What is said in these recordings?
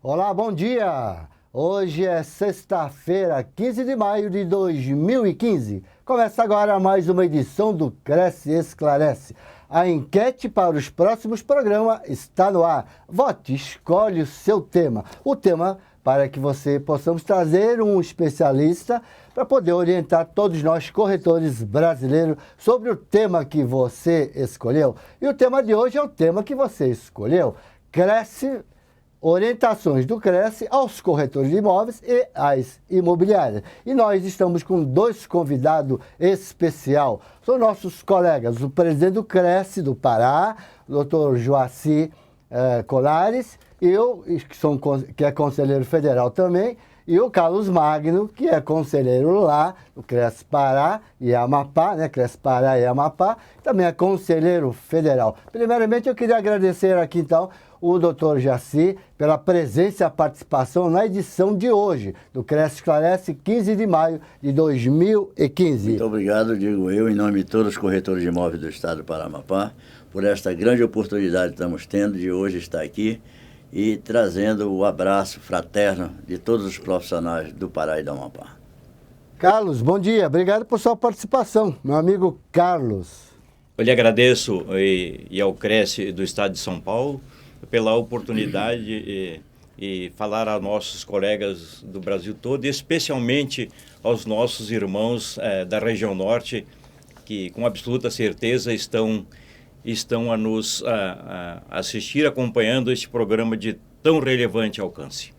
Olá, bom dia! Hoje é sexta-feira, 15 de maio de 2015. Começa agora mais uma edição do Cresce Esclarece. A enquete para os próximos programas está no ar. Vote, escolhe o seu tema. O tema para que possamos trazer um especialista para poder orientar todos nós, corretores brasileiros, sobre o tema que você escolheu. E o tema de hoje é o tema que você escolheu. Cresce, orientações do Cresce aos corretores de imóveis e às imobiliárias. E nós estamos com dois convidados especiais. São nossos colegas, o presidente do Cresce do Pará, o Dr. Joaci Colares, eu, que é conselheiro federal também, e o Carlos Magno, que é conselheiro lá do Cresce Pará e Amapá, né? Cresce Pará e Amapá, também é conselheiro federal. Primeiramente, eu queria agradecer aqui, então, o Dr. Jaci pela presença e a participação na edição de hoje do Cresce Esclarece, 15 de maio de 2015. Muito obrigado, digo eu, em nome de todos os corretores de imóveis do estado do Pará-Amapá, por esta grande oportunidade que estamos tendo de hoje estar aqui e trazendo o abraço fraterno de todos os profissionais do Pará e do Amapá. Carlos, bom dia. Obrigado por sua participação, meu amigo Carlos. Eu lhe agradeço e ao Cresce do Estado de São Paulo pela oportunidade e falar a nossos colegas do Brasil todo, e especialmente aos nossos irmãos da região norte, que com absoluta certeza estão a nos assistir, acompanhando este programa de tão relevante alcance.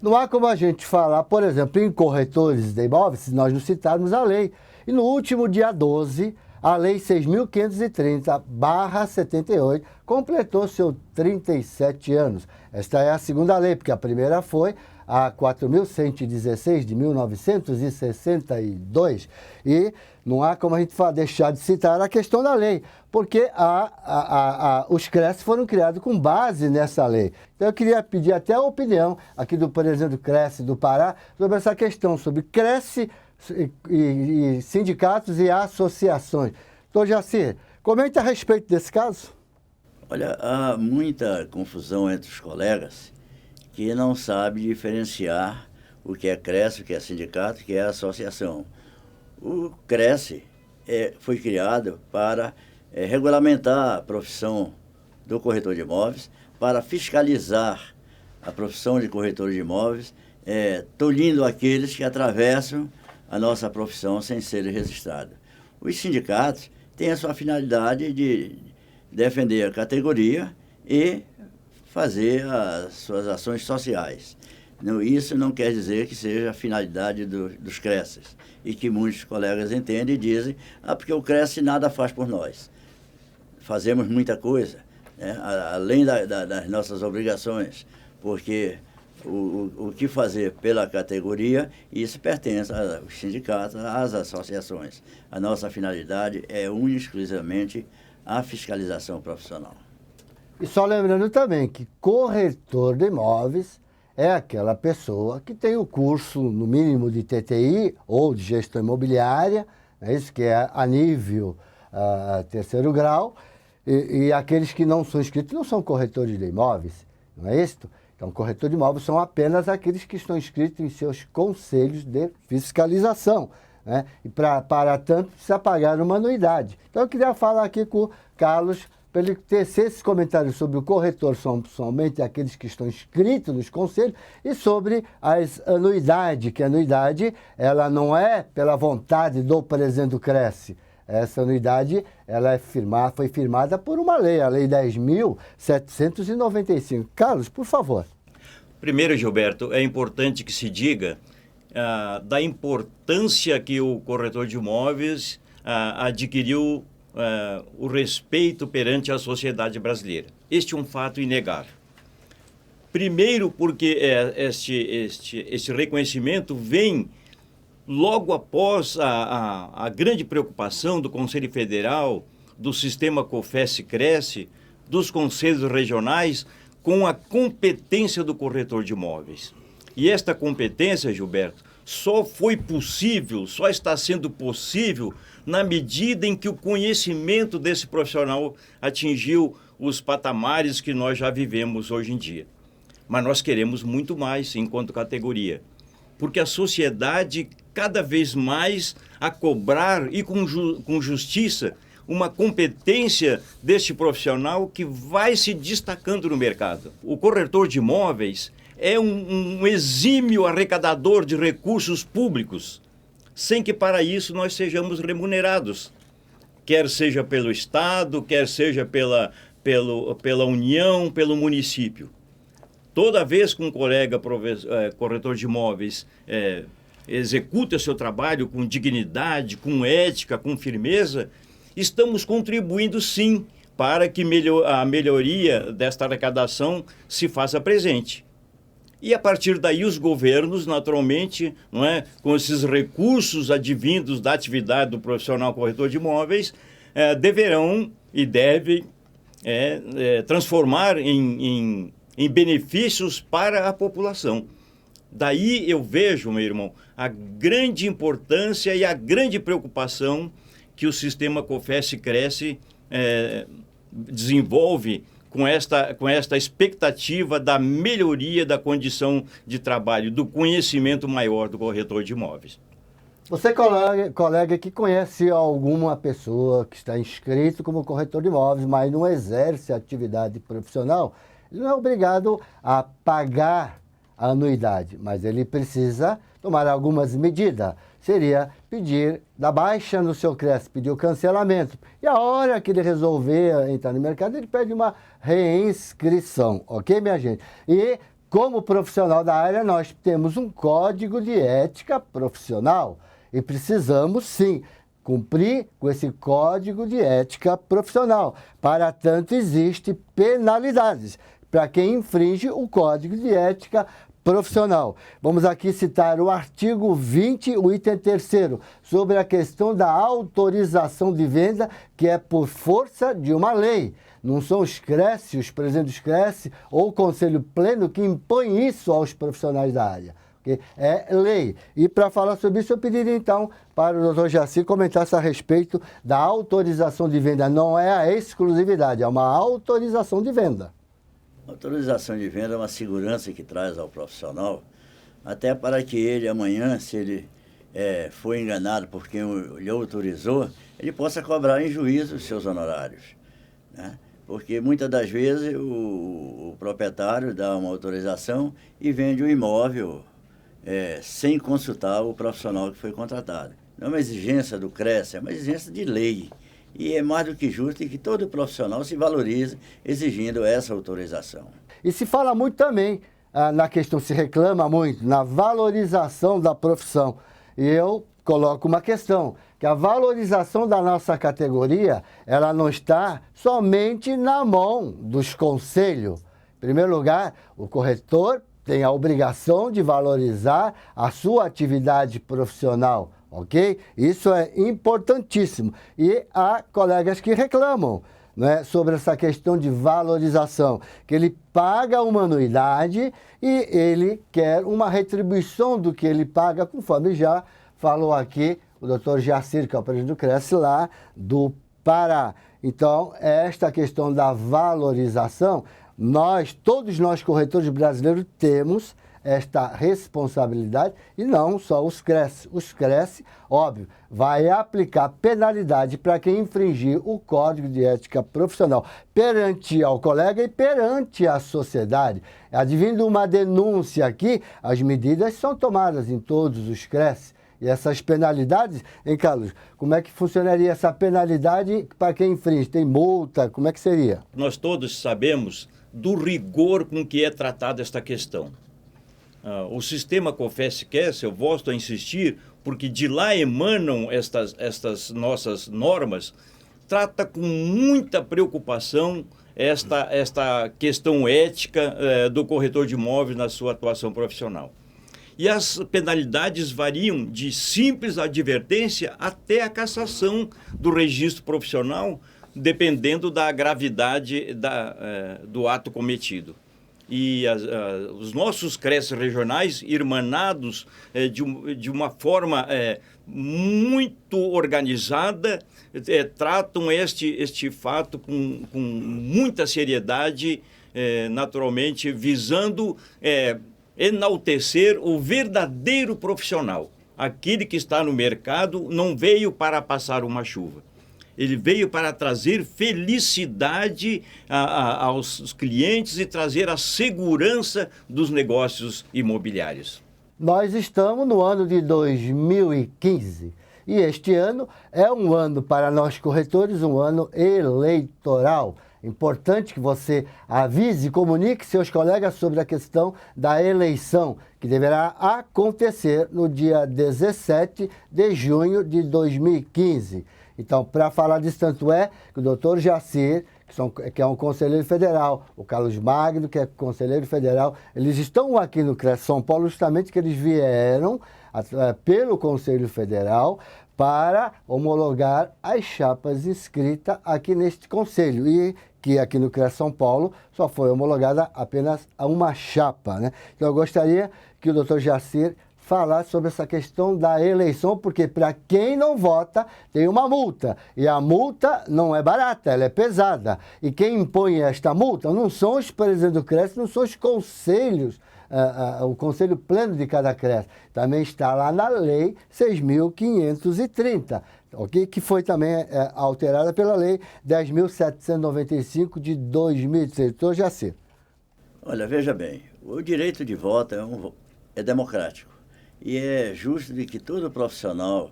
Não há como a gente falar, por exemplo, em corretores de imóveis, se nós não citarmos a lei. E no último dia 12, a Lei 6.530/78 completou seus 37 anos. Esta é a segunda lei, porque a primeira foi a 4.116 de 1962. E não há como a gente deixar de citar a questão da lei, porque os CRES foram criados com base nessa lei. Então eu queria pedir até a opinião aqui do presidente do CRES do Pará sobre essa questão, sobre CRES e sindicatos e associações. Doutor Jaci, comente a respeito desse caso. Olha, há muita confusão entre os colegas que não sabem diferenciar o que é CRES, o que é sindicato, o que é associação. O CRES foi criado para regulamentar a profissão do corretor de imóveis, para fiscalizar a profissão de corretor de imóveis, tolhindo aqueles que atravessam a nossa profissão sem serem registrados. Os sindicatos têm a sua finalidade de defender a categoria e fazer as suas ações sociais. Isso não quer dizer que seja a finalidade dos CRESs, e que muitos colegas entendem e dizem, porque o CRES nada faz por nós. Fazemos muita coisa, né? Além das nossas obrigações, porque o que fazer pela categoria, isso pertence aos sindicatos, às associações. A nossa finalidade é única e exclusivamente a fiscalização profissional. E só lembrando também que corretor de imóveis é aquela pessoa que tem o curso, no mínimo, de TTI ou de gestão imobiliária, isso que é a nível terceiro grau, e aqueles que não são inscritos não são corretores de imóveis, não é isso? Então, corretor de imóveis são apenas aqueles que estão inscritos em seus conselhos de fiscalização, né? E para tanto, precisa pagar uma anuidade. Então, eu queria falar aqui com o Carlos, para ele tecer esses comentários sobre o corretor, são somente aqueles que estão inscritos nos conselhos, e sobre as anuidades, que a anuidade ela não é pela vontade do presidente do Cresce. Essa anuidade ela foi firmada por uma lei, a Lei 10.795. Carlos, por favor. Primeiro, Gilberto, é importante que se diga da importância que o corretor de imóveis adquiriu o respeito perante a sociedade brasileira. Este é um fato inegável. Primeiro, porque este reconhecimento vem logo após a grande preocupação do Conselho Federal, do sistema COFES-CRESSE, dos conselhos regionais, com a competência do corretor de imóveis. E esta competência, Gilberto, só está sendo possível na medida em que o conhecimento desse profissional atingiu os patamares que nós já vivemos hoje em dia. mas nós queremos muito mais enquanto categoria. Porque a sociedade cada vez mais a cobrar e com justiça uma competência deste profissional que vai se destacando no mercado. O corretor de imóveis é um exímio arrecadador de recursos públicos, sem que para isso nós sejamos remunerados, quer seja pelo Estado, quer seja pela União, pelo município. Toda vez que um colega corretor de imóveis executa seu trabalho com dignidade, com ética, com firmeza, estamos contribuindo sim para que a melhoria desta arrecadação se faça presente. E a partir daí os governos, naturalmente, não é, com esses recursos advindos da atividade do profissional corretor de imóveis, deverão e devem transformar em benefícios para a população. Daí eu vejo, meu irmão, a grande importância e a grande preocupação que o sistema COFES-Cresce desenvolve com esta expectativa da melhoria da condição de trabalho, do conhecimento maior do corretor de imóveis. Você, colega que conhece alguma pessoa que está inscrito como corretor de imóveis, mas não exerce atividade profissional, ele não é obrigado a pagar a anuidade, mas ele precisa tomar algumas medidas. Seria pedir da baixa no seu CRES, pedir o cancelamento. E a hora que ele resolver entrar no mercado, ele pede uma reinscrição, ok, minha gente? E como profissional da área, nós temos um código de ética profissional e precisamos, sim, cumprir com esse código de ética profissional. Para tanto, existem penalidades para quem infringe o código de ética profissional. Vamos aqui citar o artigo 20, o item 3º, sobre a questão da autorização de venda, que é por força de uma lei. Não são os CRES, os presidentes dos CRES ou o Conselho Pleno que impõem isso aos profissionais da área. Okay? É lei. E para falar sobre isso, eu pediria então para o Dr. Jaci comentasse a respeito da autorização de venda. Não é a exclusividade, é uma autorização de venda. A autorização de venda é uma segurança que traz ao profissional, até para que ele amanhã, se ele for enganado por quem lhe autorizou, ele possa cobrar em juízo os seus honorários, né? Porque muitas das vezes o proprietário dá uma autorização e vende o imóvel sem consultar o profissional que foi contratado. Não é uma exigência do CRES, é uma exigência de lei. E é mais do que justo que todo profissional se valorize exigindo essa autorização. E se fala muito também, na questão, se reclama muito, na valorização da profissão. E eu coloco uma questão, que a valorização da nossa categoria, ela não está somente na mão dos conselhos. Em primeiro lugar, o corretor tem a obrigação de valorizar a sua atividade profissional. Ok? Isso é importantíssimo. E há colegas que reclamam, né, sobre essa questão de valorização, que ele paga uma anuidade e ele quer uma retribuição do que ele paga, conforme já falou aqui o Dr. Jacir, que é o presidente do CRES lá do Pará. Então, esta questão da valorização, todos nós corretores brasileiros temos esta responsabilidade, e não só os CRES. Os CRES, óbvio, vai aplicar penalidade para quem infringir o Código de Ética Profissional perante ao colega e perante a sociedade. Advindo uma denúncia aqui, as medidas são tomadas em todos os CRES. E essas penalidades, hein, Carlos? Como é que funcionaria essa penalidade para quem infringe? Tem multa? Como é que seria? Nós todos sabemos do rigor com que é tratada esta questão. O sistema COFES-Cresce, eu volto a insistir, porque de lá emanam estas nossas normas, trata com muita preocupação esta questão ética do corretor de imóveis na sua atuação profissional. E as penalidades variam de simples advertência até a cassação do registro profissional, dependendo da gravidade do ato cometido. E os nossos CRES regionais, irmanados de uma forma muito organizada, tratam este fato com muita seriedade, naturalmente visando enaltecer o verdadeiro profissional. Aquele que está no mercado não veio para passar uma chuva. Ele veio para trazer felicidade aos clientes e trazer a segurança dos negócios imobiliários. Nós estamos no ano de 2015 e este ano é um ano para nós corretores, um ano eleitoral. Importante que você avise e comunique seus colegas sobre a questão da eleição, que deverá acontecer no dia 17 de junho de 2015. Então, para falar disso, tanto é que o doutor Jacir, que é um conselheiro federal, o Carlos Magno, que é conselheiro federal, eles estão aqui no CRES São Paulo justamente que eles vieram pelo Conselho Federal para homologar as chapas inscritas aqui neste conselho. E que aqui no CRES São Paulo só foi homologada apenas uma chapa, né? Então eu gostaria que o doutor Jacir falasse sobre essa questão da eleição, porque para quem não vota tem uma multa. E a multa não é barata, ela é pesada. E quem impõe esta multa não são os presidentes do CRES, não são os conselhos, o conselho pleno de cada CRES. Também está lá na Lei 6.530. Okay? Que foi também alterada pela Lei 10.795 de 2016. Doutor Jacir. Olha, veja bem, o direito de voto é democrático e é justo de que todo profissional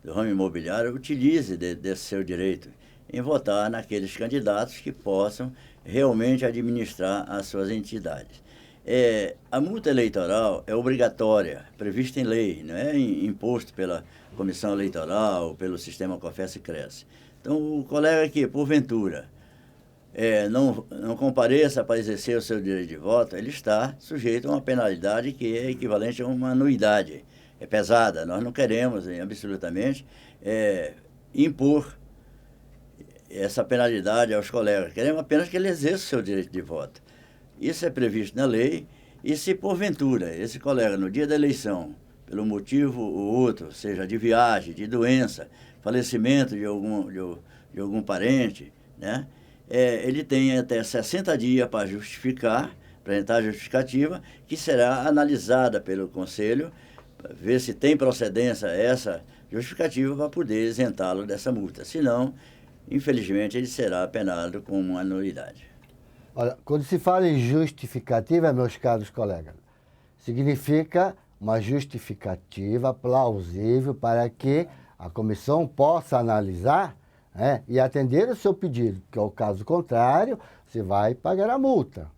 do ramo imobiliário utilize desse seu direito em votar naqueles candidatos que possam realmente administrar as suas entidades. A multa eleitoral é obrigatória, prevista em lei, não é imposto pela Comissão Eleitoral, pelo sistema COFES e CRES. Então, o colega que, porventura, não compareça para exercer o seu direito de voto, ele está sujeito a uma penalidade que é equivalente a uma anuidade. É pesada, nós não queremos absolutamente impor essa penalidade aos colegas, queremos apenas que ele exerça o seu direito de voto. Isso é previsto na lei e se porventura esse colega no dia da eleição, pelo motivo ou outro, seja de viagem, de doença, falecimento de algum parente, né? Ele tem até 60 dias para justificar, apresentar a justificativa, que será analisada pelo Conselho, ver se tem procedência essa justificativa para poder isentá-lo dessa multa. Senão, infelizmente, ele será penado com uma anuidade. Olha, quando se fala em justificativa, meus caros colegas, significa uma justificativa plausível para que a comissão possa analisar, né, e atender o seu pedido, que é o caso contrário, você vai pagar a multa.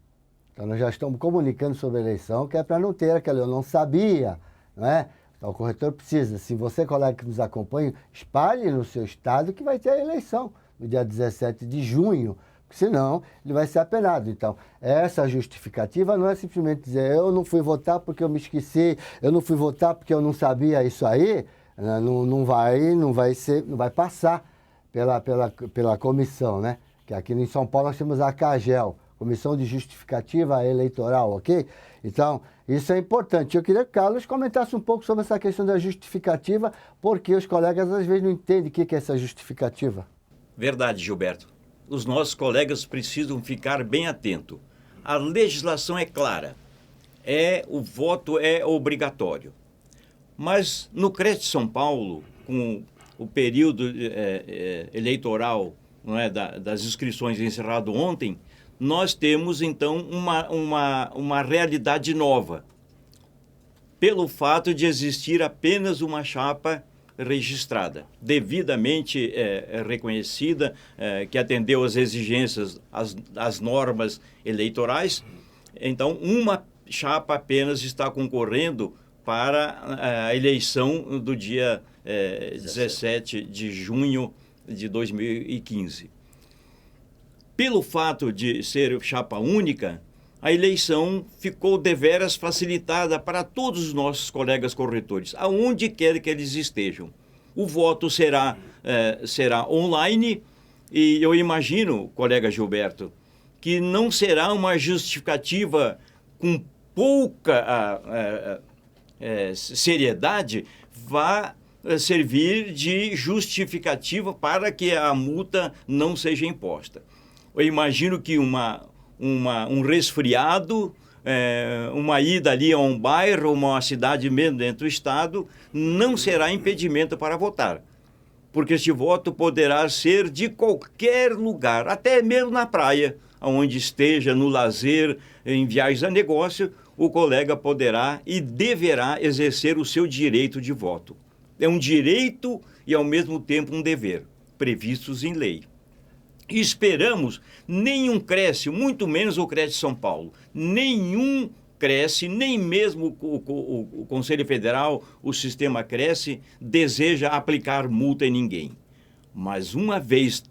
Então, nós já estamos comunicando sobre a eleição, que é para não ter aquela, eu não sabia, não é? Então, o corretor precisa, se você, colega que nos acompanha, espalhe no seu estado que vai ter a eleição no dia 17 de junho, senão ele vai ser apenado. Então, essa justificativa não é simplesmente dizer eu não fui votar porque eu me esqueci, eu não fui votar porque eu não sabia isso aí, não vai passar pela comissão, né? Que aqui em São Paulo nós temos a CAGEL, Comissão de Justificativa Eleitoral, ok? Então, isso é importante. Eu queria que o Carlos comentasse um pouco sobre essa questão da justificativa, porque os colegas às vezes não entendem o que é essa justificativa. Verdade, Gilberto. Os nossos colegas precisam ficar bem atentos. A legislação é clara, o voto é obrigatório. Mas no CRES de São Paulo, com o período eleitoral, não é, das inscrições encerrado ontem, nós temos então uma realidade nova. Pelo fato de existir apenas uma chapa registrada, devidamente reconhecida, que atendeu às exigências, às normas eleitorais. Então, uma chapa apenas está concorrendo para a eleição do dia 17 de junho de 2015. Pelo fato de ser chapa única, a eleição ficou deveras facilitada para todos os nossos colegas corretores, aonde quer que eles estejam. O voto será online e eu imagino, colega Gilberto, que não será uma justificativa com pouca seriedade, vá servir de justificativa para que a multa não seja imposta. Eu imagino que um resfriado, uma ida ali a um bairro, uma cidade mesmo dentro do estado, não será impedimento para votar. Porque este voto poderá ser de qualquer lugar, até mesmo na praia, onde esteja, no lazer, em viagens a negócio, o colega poderá e deverá exercer o seu direito de voto. É um direito e, ao mesmo tempo, um dever, previstos em lei. E esperamos nenhum Cresce, muito menos o Cresce São Paulo, nenhum Cresce, nem mesmo o Conselho Federal, o sistema Cresce, deseja aplicar multa em ninguém. Mas uma vez,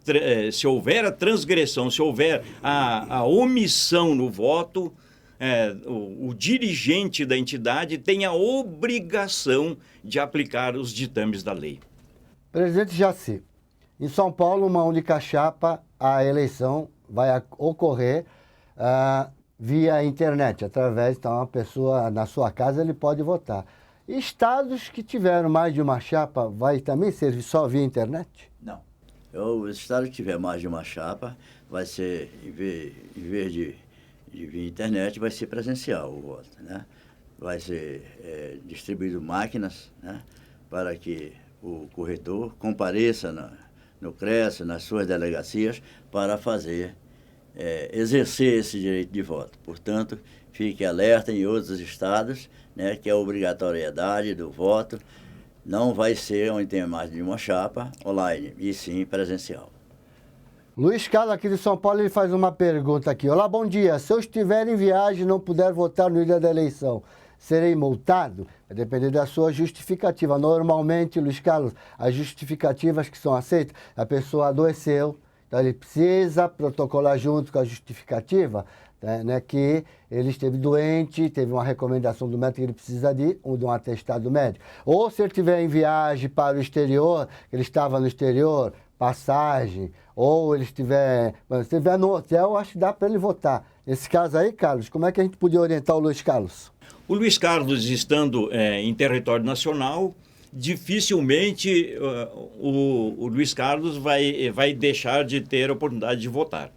se houver a transgressão, se houver a omissão no voto, o dirigente da entidade tem a obrigação de aplicar os ditames da lei. Presidente Jaci, em São Paulo, uma única chapa, a eleição vai ocorrer via internet, através, então, a pessoa na sua casa ele pode votar. Estados que tiveram mais de uma chapa, vai também ser só via internet? Não. O estado que tiver mais de uma chapa, vai ser, em vez de via internet, vai ser presencial o voto, né? Vai ser distribuído máquinas, né, para que o corretor compareça no Cresce, nas suas delegacias, para exercer esse direito de voto. Portanto, fique alerta em outros estados, né, que a obrigatoriedade do voto não vai ser onde tem mais de uma chapa online, e sim presencial. Luiz Carlos, aqui de São Paulo, ele faz uma pergunta aqui. Olá, bom dia. Se eu estiver em viagem e não puder votar no dia da eleição, serei multado? Vai depender da sua justificativa. Normalmente, Luiz Carlos, as justificativas que são aceitas, a pessoa adoeceu, então ele precisa protocolar junto com a justificativa, né, que ele esteve doente, teve uma recomendação do médico que ele precisa de um atestado médico. Ou se ele estiver em viagem para o exterior, ele estava no exterior, passagem, ou ele estiver no hotel, acho que dá para ele votar. Nesse caso aí, Carlos, como é que a gente podia orientar o Luiz Carlos? O Luiz Carlos, estando em território nacional, dificilmente o Luiz Carlos vai deixar de ter a oportunidade de votar.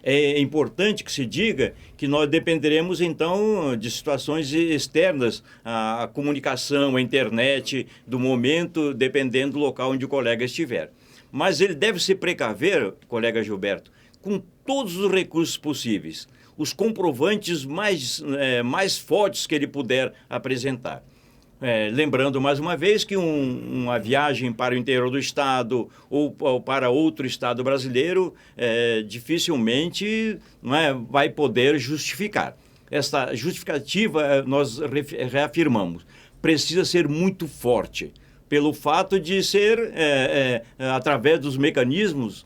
É importante que se diga que nós dependeremos, então, de situações externas, a comunicação, a internet, do momento, dependendo do local onde o colega estiver. Mas ele deve se precaver, colega Gilberto, com todos os recursos possíveis, os comprovantes mais fortes que ele puder apresentar. Lembrando mais uma vez que uma viagem para o interior do estado ou para outro estado brasileiro dificilmente vai poder justificar. Esta justificativa, nós reafirmamos, precisa ser muito forte, pelo fato de ser, através dos mecanismos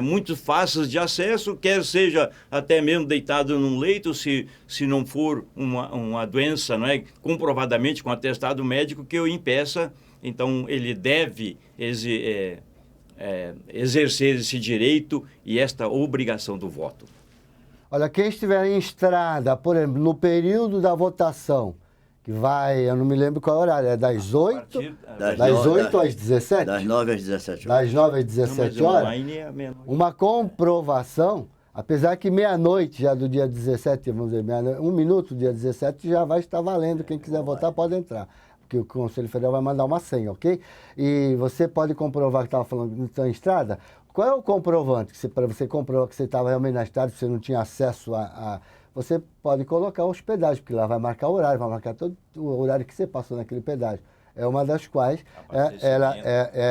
muito fáceis de acesso, quer seja até mesmo deitado num leito, se não for uma doença comprovadamente com atestado médico que o impeça, então ele deve exercer esse direito e esta obrigação do voto. Olha, quem estiver em estrada, por exemplo, no período da votação, que vai, eu não me lembro qual é o horário, é das 8, das 8 às 17? Das 9 às 17 horas. Das 9 às 17 horas. Uma comprovação, apesar que meia-noite já do dia 17, vamos dizer, um minuto do dia 17 já vai estar valendo. Quem quiser votar pode entrar, porque o Conselho Federal vai mandar uma senha, ok? E você pode comprovar que estava falando que está em estrada. Qual é o comprovante? Para você comprovar que você estava realmente na estrada, você não tinha acesso você pode colocar hospedagem, porque lá vai marcar o horário, vai marcar todo o horário que você passou naquele pedágio. É uma das quais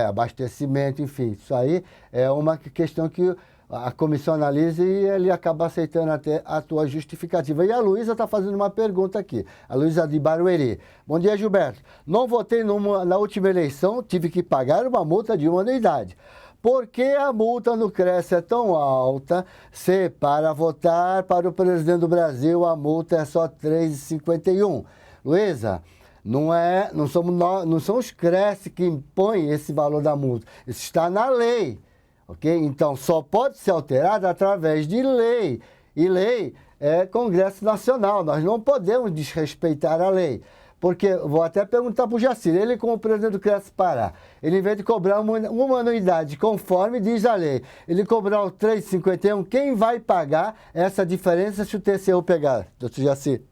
abastecimento, enfim. Isso aí é uma questão que a comissão analisa e ele acaba aceitando até a tua justificativa. E a Luísa está fazendo uma pergunta aqui. A Luísa de Barueri. Bom dia, Gilberto. Não votei na última eleição, tive que pagar uma multa de 1 anuidade. Por que a multa no Cresce é tão alta se para votar para o presidente do Brasil a multa é só R$ 3,51? Luísa, não são os Cresce que impõem esse valor da multa. Isso está na lei, ok? Então, só pode ser alterado através de lei. E lei é Congresso Nacional. Nós não podemos desrespeitar a lei. Porque, vou até perguntar para o Jacir, ele como presidente do Cresce Pará, ele em vez de cobrar uma anuidade conforme diz a lei, ele cobrar o 3,51, quem vai pagar essa diferença se o TCU pegar, doutor Jacir?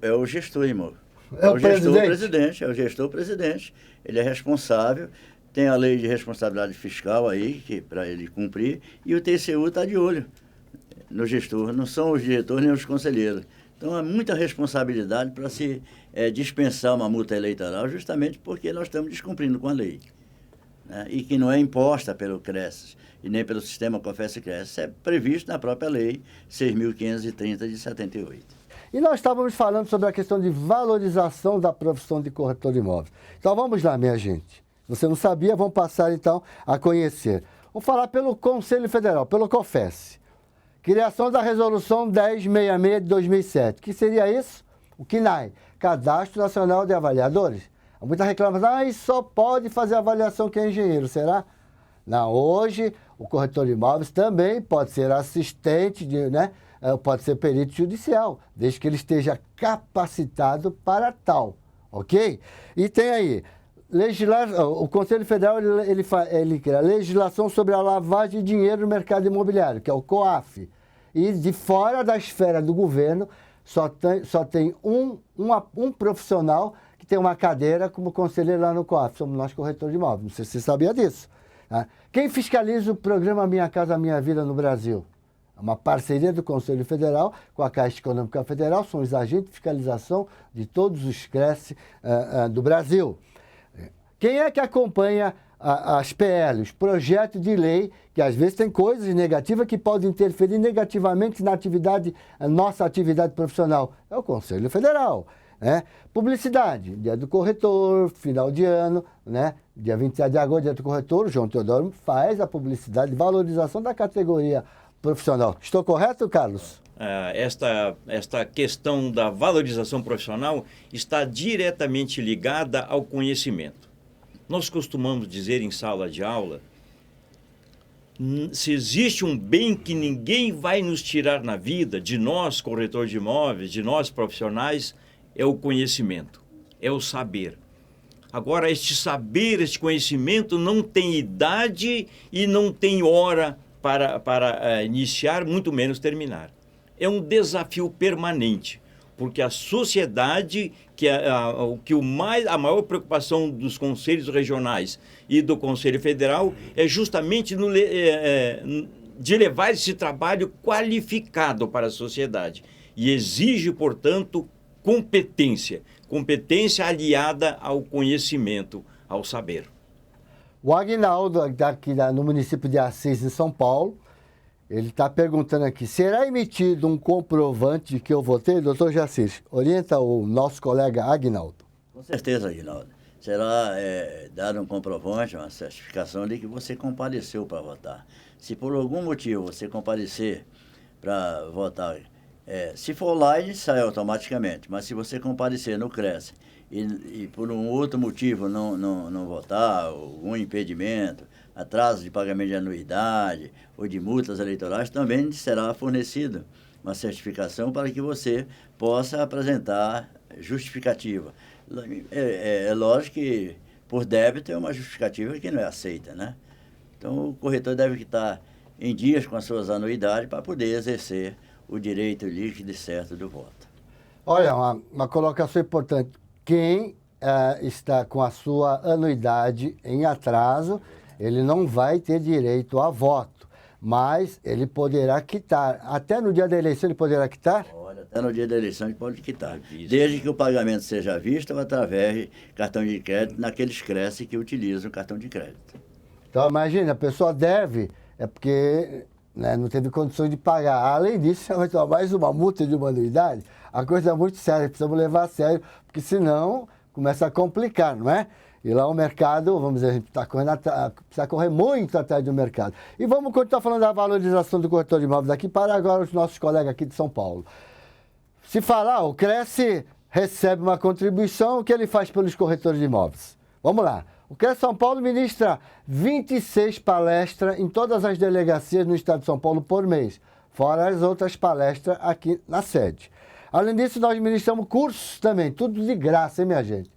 É o gestor, irmão. É o gestor-presidente, é o gestor-presidente. Ele é responsável, tem a lei de responsabilidade fiscal aí, para ele cumprir, e o TCU está de olho no gestor, não são os diretores nem os conselheiros. Então, há muita responsabilidade para se dispensar uma multa eleitoral, justamente porque nós estamos descumprindo com a lei, né? E que não é imposta pelo CRES e nem pelo sistema COFES-CRES. Isso é previsto na própria lei 6.530 de 78. E nós estávamos falando sobre a questão de valorização da profissão de corretor de imóveis. Então, vamos lá, minha gente. Você não sabia, vamos passar, então, a conhecer. Vamos falar pelo Conselho Federal, pelo COFES. Criação da Resolução 1066 de 2007. Que seria isso? O CNAE, Cadastro Nacional de Avaliadores. Há muita reclamação, e só pode fazer avaliação quem é engenheiro, será? Não, hoje o corretor de imóveis também pode ser assistente, né? Pode ser perito judicial, desde que ele esteja capacitado para tal, ok? E tem aí, o Conselho Federal ele cria legislação sobre a lavagem de dinheiro no mercado imobiliário, que é o COAF. E de fora da esfera do governo, só tem um profissional que tem uma cadeira como conselheiro lá no COAF. Somos nós, corretores de imóveis. Não sei se você sabia disso. Tá? Quem fiscaliza o programa Minha Casa Minha Vida no Brasil? É uma parceria do Conselho Federal com a Caixa Econômica Federal. São os agentes de fiscalização de todos os CRES do Brasil. Quem é que acompanha as PL, os projetos de lei, que às vezes tem coisas negativas que podem interferir negativamente na nossa atividade profissional? É o Conselho Federal. Né? Publicidade, dia do corretor, final de ano, né? Dia 27 de agosto, dia do corretor, o João Teodoro faz a publicidade de valorização da categoria profissional. Estou correto, Carlos? Esta questão da valorização profissional está diretamente ligada ao conhecimento. Nós costumamos dizer em sala de aula, se existe um bem que ninguém vai nos tirar na vida, de nós, corretor de imóveis, de nós profissionais, é o conhecimento, é o saber. Agora, este saber, este conhecimento não tem idade e não tem hora para iniciar, muito menos terminar. É um desafio permanente, porque a sociedade, a maior preocupação dos conselhos regionais e do Conselho Federal é justamente de levar esse trabalho qualificado para a sociedade. E exige, portanto, competência aliada ao conhecimento, ao saber. O Aguinaldo, aqui no município de Assis, em São Paulo, ele está perguntando aqui, será emitido um comprovante de que eu votei? Doutor Jacir, orienta o nosso colega Aguinaldo. Com certeza, Aguinaldo. Será dado um comprovante, uma certificação de que você compareceu para votar. Se por algum motivo você comparecer para votar, se for online, sai automaticamente. Mas se você comparecer no CRES e por um outro motivo não votar, algum impedimento, atraso de pagamento de anuidade ou de multas eleitorais, também será fornecida uma certificação para que você possa apresentar justificativa. É lógico que por débito é uma justificativa que não é aceita, né? Então o corretor deve estar em dias com as suas anuidades para poder exercer o direito líquido e certo do voto. Olha, uma colocação importante. Quem está com a sua anuidade em atraso, ele não vai ter direito a voto, mas ele poderá quitar. Até no dia da eleição ele poderá quitar? Olha, até no dia da eleição ele pode quitar, desde que o pagamento seja visto ou através de cartão de crédito, naqueles CRES que utilizam o cartão de crédito. Então, imagina, a pessoa deve, porque não teve condições de pagar. Além disso, vai tomar mais uma multa de uma anuidade. A coisa é muito séria, precisamos levar a sério, porque senão começa a complicar, não é? E lá o mercado, vamos dizer, a gente precisa correr muito atrás do mercado. E vamos continuar falando da valorização do corretor de imóveis aqui para agora os nossos colegas aqui de São Paulo. Se falar, o Cresce recebe uma contribuição, o que ele faz pelos corretores de imóveis? Vamos lá. O Cresce São Paulo ministra 26 palestras em todas as delegacias no estado de São Paulo por mês, fora as outras palestras aqui na sede. Além disso, nós ministramos cursos também, tudo de graça, hein, minha gente?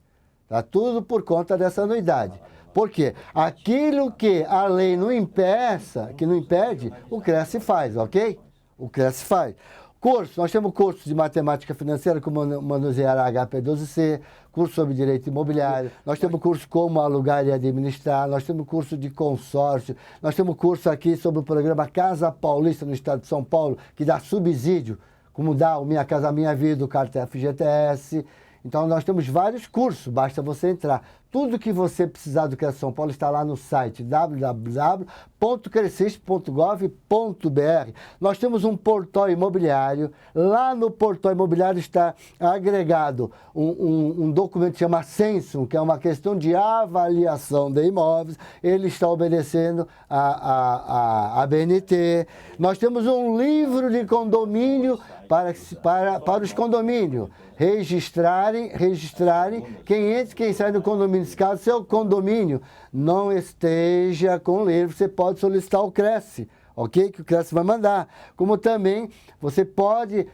Tá tudo por conta dessa anuidade. Por quê? Aquilo que a lei não impeça, que não impede, o Cresce faz, ok? O Cresce faz. Curso, nós temos cursos de matemática financeira, como manusear a HP12C, curso sobre direito imobiliário, nós temos curso como alugar e administrar, nós temos curso de consórcio, nós temos curso aqui sobre o programa Casa Paulista no estado de São Paulo, que dá subsídio, como dá o Minha Casa Minha Vida, o Carta FGTS. Então, nós temos vários cursos, basta você entrar. Tudo que você precisar do Cresce São Paulo está lá no site www.cresceste.gov.br. Nós temos um portal imobiliário. Lá no portal imobiliário está agregado um documento que chama Censo, que é uma questão de avaliação de imóveis. Ele está obedecendo a BNT. Nós temos um livro de condomínio para os condomínios registrarem quem entra e quem sai do condomínio. Se caso seu condomínio não esteja com o livro, você pode solicitar o Cresce, ok? Que o Cresce vai mandar. Como também você pode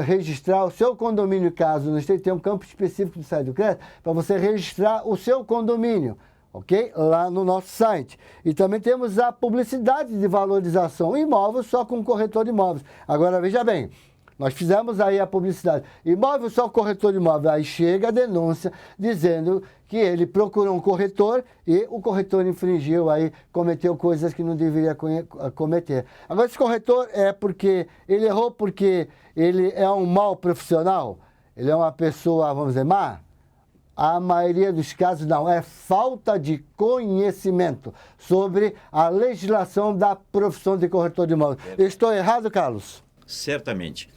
registrar o seu condomínio, caso não esteja, tem um campo específico do site do Cresce, para você registrar o seu condomínio, ok? Lá no nosso site. E também temos a publicidade de valorização imóvel só com corretor de imóveis. Agora, veja bem, nós fizemos aí a publicidade. Imóvel só corretor de imóvel. Aí chega a denúncia dizendo que ele procurou um corretor e o corretor infringiu aí, cometeu coisas que não deveria cometer. Agora, esse corretor é porque ele errou porque ele é um mau profissional? Ele é uma pessoa, vamos dizer, má? A maioria dos casos não, é falta de conhecimento sobre a legislação da profissão de corretor de imóveis. Estou errado, Carlos? Certamente.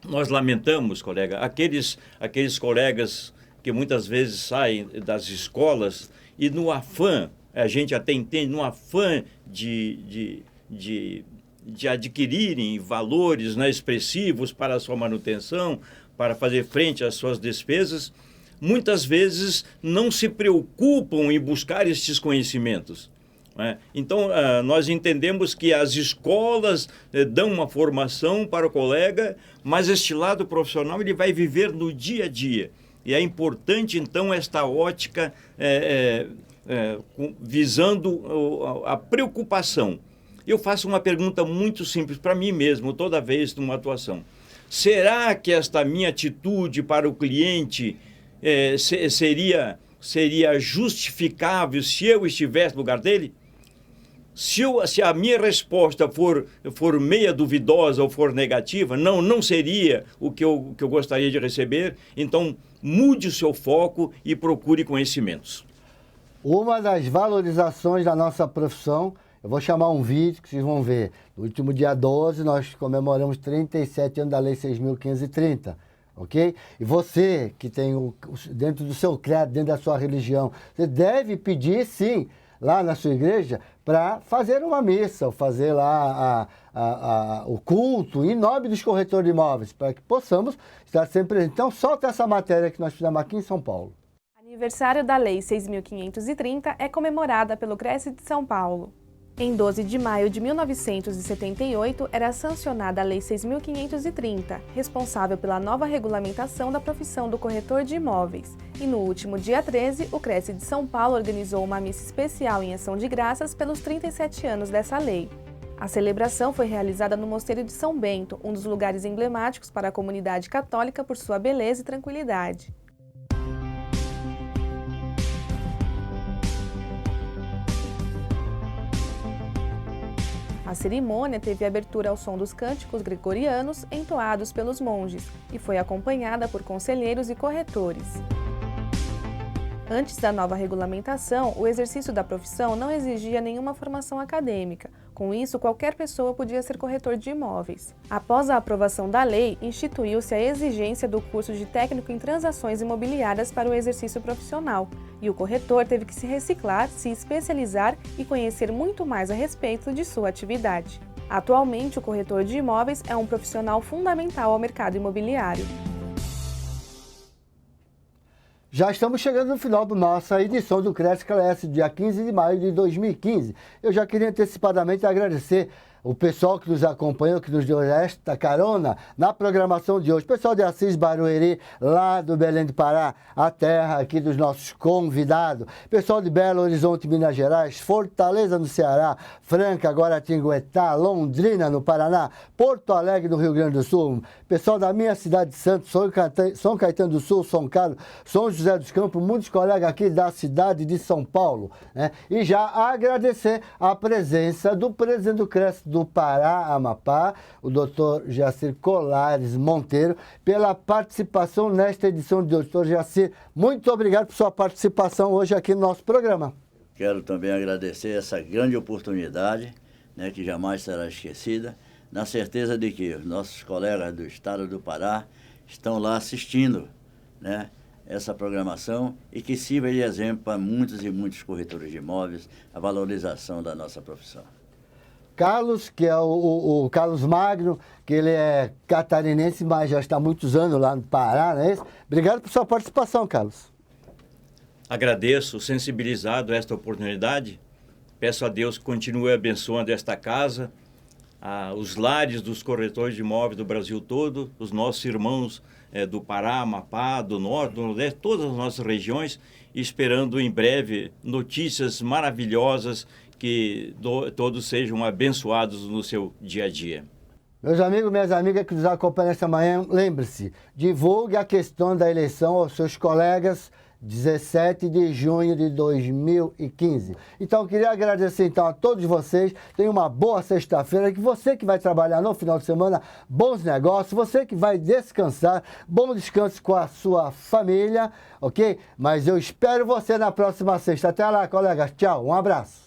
Nós lamentamos, colega, aqueles colegas que muitas vezes saem das escolas e no afã, a gente até entende, no afã de adquirirem valores, né, expressivos para a sua manutenção, para fazer frente às suas despesas, muitas vezes não se preocupam em buscar estes conhecimentos. Então, nós entendemos que as escolas dão uma formação para o colega, mas este lado profissional ele vai viver no dia a dia. E é importante, então, esta ótica visando a preocupação. Eu faço uma pergunta muito simples para mim mesmo, toda vez numa atuação. Será que esta minha atitude para o cliente seria justificável se eu estivesse no lugar dele? Se a minha resposta for meia duvidosa ou for negativa, não seria o que eu gostaria de receber, então mude o seu foco e procure conhecimentos. Uma das valorizações da nossa profissão, eu vou chamar um vídeo que vocês vão ver. No último dia 12, nós comemoramos 37 anos da Lei 6.530. Ok? E você que tem dentro do seu credo, dentro da sua religião, você deve pedir, sim, lá na sua igreja, para fazer uma missa, ou fazer lá o culto em nome dos corretores de imóveis, para que possamos estar sempre presentes. Então, solta essa matéria que nós fizemos aqui em São Paulo. Aniversário da Lei 6.530 é comemorada pelo Cresce de São Paulo. Em 12 de maio de 1978, era sancionada a Lei 6.530, responsável pela nova regulamentação da profissão do corretor de imóveis. E no último dia 13, o Cresce de São Paulo organizou uma missa especial em ação de graças pelos 37 anos dessa lei. A celebração foi realizada no Mosteiro de São Bento, um dos lugares emblemáticos para a comunidade católica por sua beleza e tranquilidade. A cerimônia teve abertura ao som dos cânticos gregorianos entoados pelos monges e foi acompanhada por conselheiros e corretores. Antes da nova regulamentação, o exercício da profissão não exigia nenhuma formação acadêmica. Com isso, qualquer pessoa podia ser corretor de imóveis. Após a aprovação da lei, instituiu-se a exigência do curso de técnico em transações imobiliárias para o exercício profissional, e o corretor teve que se reciclar, se especializar e conhecer muito mais a respeito de sua atividade. Atualmente, o corretor de imóveis é um profissional fundamental ao mercado imobiliário. Já estamos chegando no final da nossa edição do Cresce Esclarece, dia 15 de maio de 2015. Eu já queria antecipadamente agradecer o pessoal que nos acompanhou, que nos deu esta carona na programação de hoje. Pessoal de Assis Barueri, lá do Belém do Pará, a terra aqui dos nossos convidados. Pessoal de Belo Horizonte, Minas Gerais, Fortaleza, no Ceará, Franca, Guaratinguetá, Londrina, no Paraná, Porto Alegre, no Rio Grande do Sul. Pessoal da minha cidade de Santos, São Caetano do Sul, São Carlos, São José dos Campos, muitos colegas aqui da cidade de São Paulo, né? E já agradecer a presença do presidente do CRES do Pará, Amapá, o doutor Jacir Colares Monteiro, pela participação nesta edição de hoje. Doutor Jacir, muito obrigado por sua participação hoje aqui no nosso programa. Quero também agradecer essa grande oportunidade, né, que jamais será esquecida, na certeza de que os nossos colegas do estado do Pará estão lá assistindo, né, essa programação e que sirva de exemplo para muitos e muitos corretores de imóveis, a valorização da nossa profissão. Carlos, que é o Carlos Magno, que ele é catarinense, mas já está há muitos anos lá no Pará, não é isso? Obrigado por sua participação, Carlos. Agradeço, sensibilizado a esta oportunidade. Peço a Deus que continue abençoando esta casa, os lares dos corretores de imóveis do Brasil todo, os nossos irmãos do Pará, Amapá, do Norte, do Nordeste, todas as nossas regiões, esperando em breve notícias maravilhosas, que todos sejam abençoados no seu dia a dia. Meus amigos, minhas amigas que nos acompanham esta manhã, lembre-se, divulgue a questão da eleição aos seus colegas, 17 de junho de 2015. Então, queria agradecer então a todos vocês. Tenha uma boa sexta-feira. Que você que vai trabalhar no final de semana, bons negócios. Você que vai descansar, bom descanso com a sua família, ok? Mas eu espero você na próxima sexta. Até lá, colegas. Tchau, um abraço.